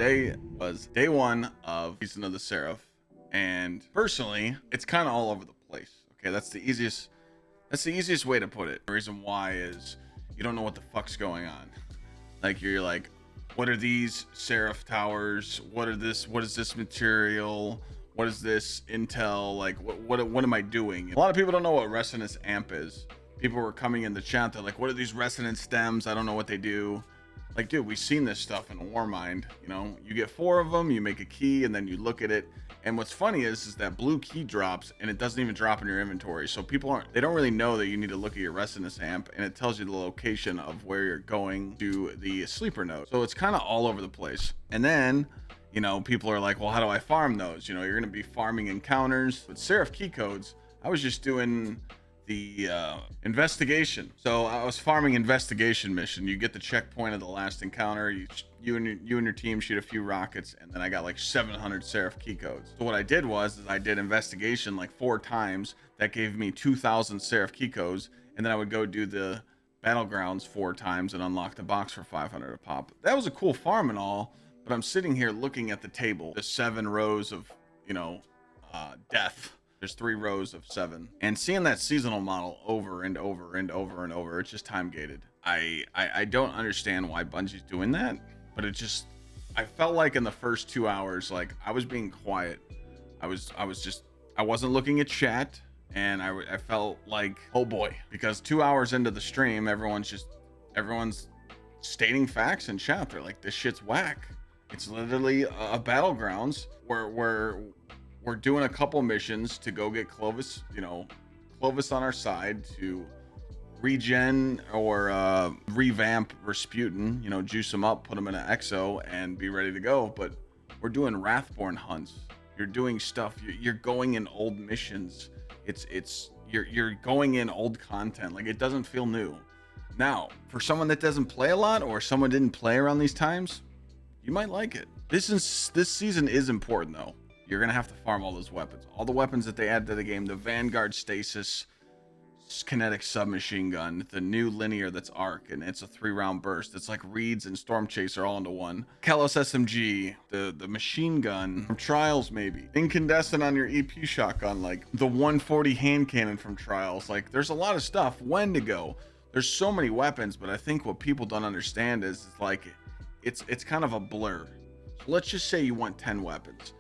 today was day one of season of the Seraph, and personally, it's kind of all over the place. Okay, that's the easiest way to put it. The reason why is you don't know what the fuck's going on. Like you're like, what are these Seraph towers? What is this material? What is this intel? Like what am I doing? A lot of people don't know what resonance amp is. People were coming in the chat, they're like, what are these resonance stems? I don't know what they do. Like, dude, we've seen this stuff in Warmind. You know, you get 4 of them, you make a key, and then you look at it. And what's funny is that blue key drops, and it doesn't even drop in your inventory. So they don't really know that you need to look at your resonance amp, and it tells you the location of where you're going to the sleeper node. So it's kind of all over the place. And then, you know, people are like, well, how do I farm those? You know, you're going to be farming encounters. With Seraph key codes, I was just doing the investigation. So I was farming investigation mission. You get the checkpoint of the last encounter, you and your team shoot a few rockets, and then I got like 700 Seraph key codes. So what I did was I did investigation like 4 times. That gave me 2,000 Seraph key codes, and then I would go do the battlegrounds 4 times and unlock the box for 500 a pop. That was a cool farm and all, but I'm sitting here looking at the table, the 7 rows of, you know, death. There's 3 rows of 7, and seeing that seasonal model over and over and over and over, it's just time gated. I don't understand why Bungie's doing that, but I felt like in the first 2 hours, like I was being quiet. I wasn't looking at chat, and I felt like, oh boy, because 2 hours into the stream, everyone's stating facts in chat. They're like, this shit's whack. It's literally a battlegrounds where we're doing a couple missions to go get Clovis, you know, Clovis on our side to regen or revamp Rasputin, you know, juice him up, put him in an exo and be ready to go. But we're doing Wrathborn hunts. You're doing stuff. You're going in old missions. You're going in old content. Like, it doesn't feel new. Now, for someone that doesn't play a lot, or someone didn't play around these times, you might like it. This season is important though. You're gonna have to farm all those weapons, all the weapons that they add to the game. The Vanguard Stasis kinetic submachine gun, the new linear that's arc, and it's a 3-round burst. It's like Reeds and Storm Chaser all into one. Kelos SMG, the machine gun from Trials, maybe incandescent on your EP shotgun, like the 140 hand cannon from Trials. Like, there's a lot of stuff. When to go? There's so many weapons, but I think what people don't understand is like it's kind of a blur. So let's just say you want 10 weapons.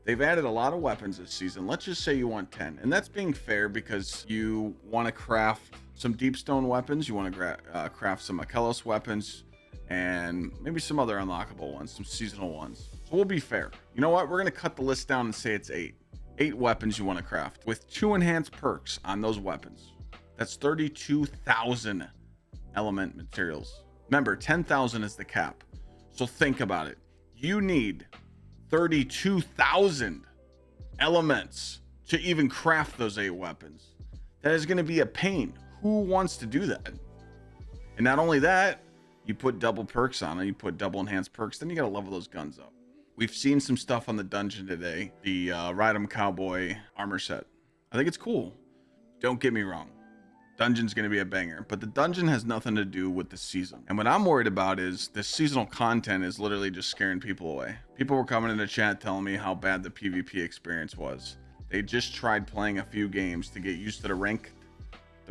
They've added a lot of weapons this season. Let's just say you want 10. And that's being fair because you want to craft some deep stone weapons. You want to craft some Akelos weapons and maybe some other unlockable ones, some seasonal ones. So we'll be fair. You know what? We're going to cut the list down and say it's 8. 8 weapons you want to craft with 2 enhanced perks on those weapons. That's 32,000 element materials. Remember, 10,000 is the cap. So think about it. You need 32,000 elements to even craft those 8 weapons. That is going to be a pain. Who wants to do that? And not only that, you put double perks on it, you put double enhanced perks, then you got to level those guns up. We've seen some stuff on the dungeon today, the Ride 'em Cowboy armor set. I think it's cool. Don't get me wrong. Dungeon's going to be a banger, but the dungeon has nothing to do with the season. And what I'm worried about is this seasonal content is literally just scaring people away. People were coming into chat telling me how bad the PvP experience was. They just tried playing a few games to get used to the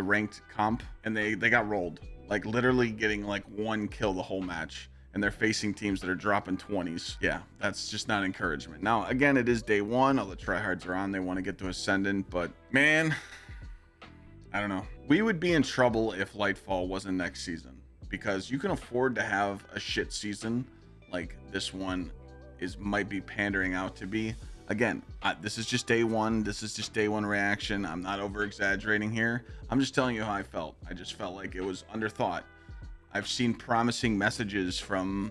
ranked comp, and they got rolled. Like, literally getting like 1 kill the whole match, and they're facing teams that are dropping 20s. Yeah, that's just not encouragement. Now, again, it is day 1. All the tryhards are on. They want to get to Ascendant, but man, I don't know. We would be in trouble if Lightfall wasn't next season, because you can afford to have a shit season like this one might be pandering out to be. Again, this is just day 1. This is just day 1 reaction. I'm not over exaggerating here. I'm just telling you how I felt. I just felt like it was underthought. I've seen promising messages from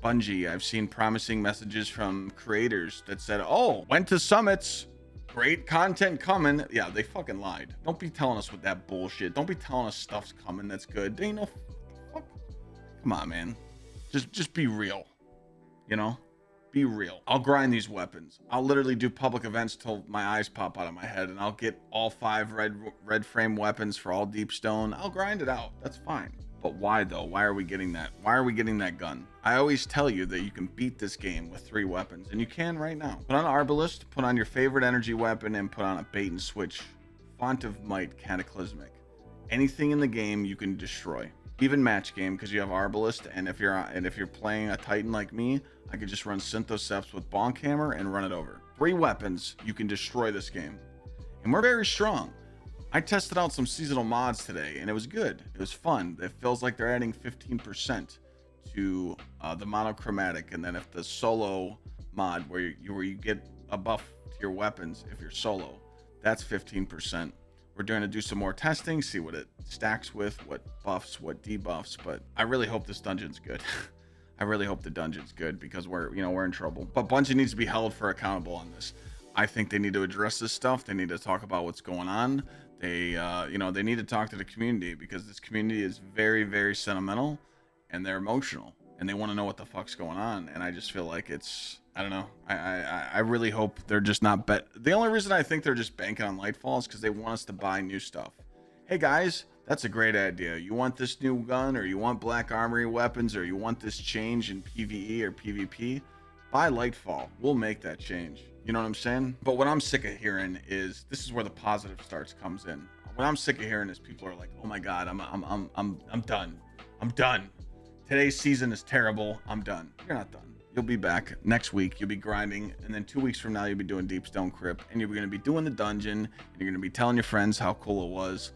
Bungie. I've seen promising messages from creators that said, oh, went to summits, great content coming. Yeah, they fucking lied. Don't be telling us with that bullshit. Don't be telling us stuff's coming that's good. They ain't no fuck. Come on, man. Just be real. You know? Be real. I'll grind these weapons. I'll literally do public events till my eyes pop out of my head, and I'll get all 5 red frame weapons for all deep stone. I'll grind it out. That's fine. But why though? Why are we getting that? Why are we getting that gun? I always tell you that you can beat this game with 3 weapons, and you can right now. Put on Arbalist, put on your favorite energy weapon, and put on a bait and switch Font of Might Cataclysmic. Anything in the game you can destroy. Even match game, because you have Arbalist, and if you're playing a Titan like me, I could just run Synthoceps with Bonk Hammer and run it over. 3 weapons, you can destroy this game. And we're very strong. I tested out some seasonal mods today, and it was good. It was fun. It feels like they're adding 15% to the monochromatic, and then if the solo mod where you get a buff to your weapons if you're solo, that's 15%. We're going to do some more testing, see what it stacks with, what buffs, what debuffs, but I really hope this dungeon's good. I really hope the dungeon's good, because we're in trouble. But Bungie needs to be held for accountable on this. I think they need to address this stuff. They need to talk about what's going on. They they need to talk to the community, because this community is very, very sentimental, and they're emotional, and they want to know what the fuck's going on. And I just feel like it's, I don't know. I really hope they're just not the only reason I think they're just banking on Lightfall is because they want us to buy new stuff. Hey guys, that's a great idea. You want this new gun, or you want Black Armory weapons, or you want this change in PvE or PvP? Buy Lightfall. We'll make that change. You know what I'm saying? But what I'm sick of hearing is, this is where the positive starts comes in. What I'm sick of hearing is people are like, "Oh my god, I'm done. I'm done. Today's season is terrible. I'm done." You're not done. You'll be back next week. You'll be grinding, and then 2 weeks from now, you'll be doing Deepstone Crypt, and you're going to be doing the dungeon, and you're going to be telling your friends how cool it was.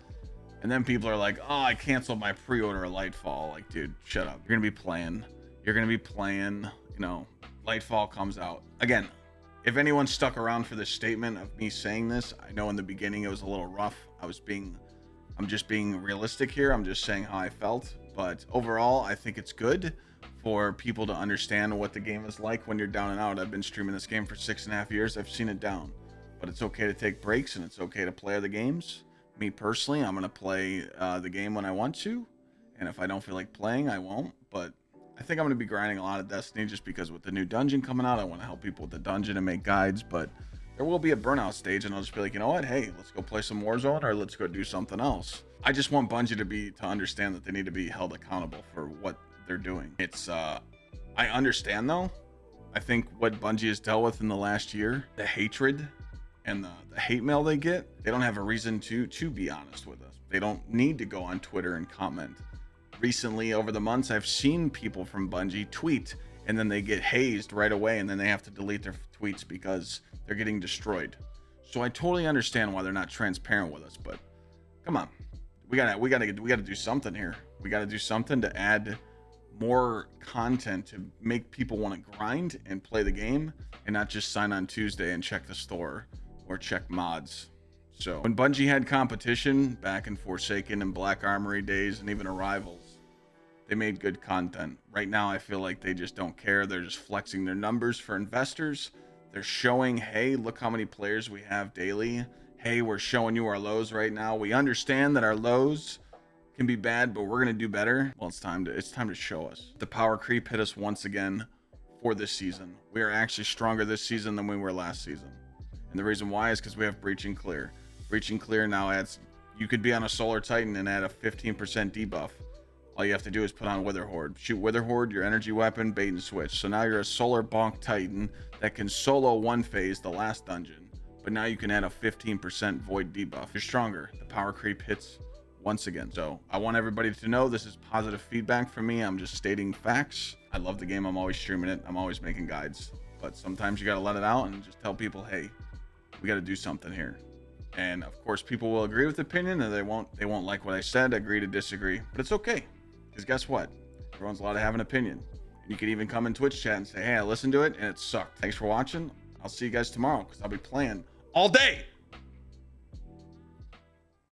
And then people are like, "Oh, I canceled my pre-order of Lightfall." Like, dude, shut up. You're going to be playing. You're going to be playing. Lightfall comes out again. If anyone stuck around for this statement of me saying this, I know in the beginning it was a little rough. I'm just being realistic here. I'm just saying how I felt. But overall, I think it's good for people to understand what the game is like when you're down and out. I've been streaming this game for 6.5 years. I've seen it down. But it's okay to take breaks, and it's okay to play other games. Me personally, I'm going to play the game when I want to. And if I don't feel like playing, I won't. But I think I'm going to be grinding a lot of Destiny, just because with the new dungeon coming out, I want to help people with the dungeon and make guides. But there will be a burnout stage, and I'll just be like, you know what? Hey, let's go play some Warzone, or let's go do something else. I just want Bungie to understand that they need to be held accountable for what they're doing. It's I understand though. I think what Bungie has dealt with in the last year, the hatred and the hate mail they get, they don't have a reason to be honest with us. They don't need to go on Twitter and comment. Recently, over the months, I've seen people from Bungie tweet, and then they get hazed right away, and then they have to delete their tweets because they're getting destroyed. So I totally understand why they're not transparent with us, but come on, we gotta do something here. We gotta do something to add more content to make people want to grind and play the game, and not just sign on Tuesday and check the store or check mods. So when Bungie had competition back in Forsaken and Black Armory days, and even Arrivals, they made good content. Right now, I feel like they just don't care. They're just flexing their numbers for investors. They're showing, hey, look how many players we have daily. Hey, we're showing you our lows right now. We understand that our lows can be bad, but we're going to do better. Well, it's time to show us. The power creep hit us once again for this season. We are actually stronger this season than we were last season. And the reason why is because we have Breach and Clear. Breach and Clear now adds, you could be on a Solar Titan and add a 15% debuff. All you have to do is put on Wither Horde. Shoot Wither Horde, your energy weapon, bait and switch. So now you're a Solar Bonk Titan that can solo one phase, the last dungeon. But now you can add a 15% void debuff. You're stronger. The power creep hits once again. So I want everybody to know this is positive feedback from me. I'm just stating facts. I love the game. I'm always streaming it. I'm always making guides. But sometimes you got to let it out and just tell people, hey, we got to do something here. And of course, people will agree with the opinion, and they won't like what I said, agree to disagree. But it's okay. Because guess what? Everyone's allowed to have an opinion. And you can even come in Twitch chat and say, hey, I listened to it and it sucked. Thanks for watching. I'll see you guys tomorrow, because I'll be playing all day.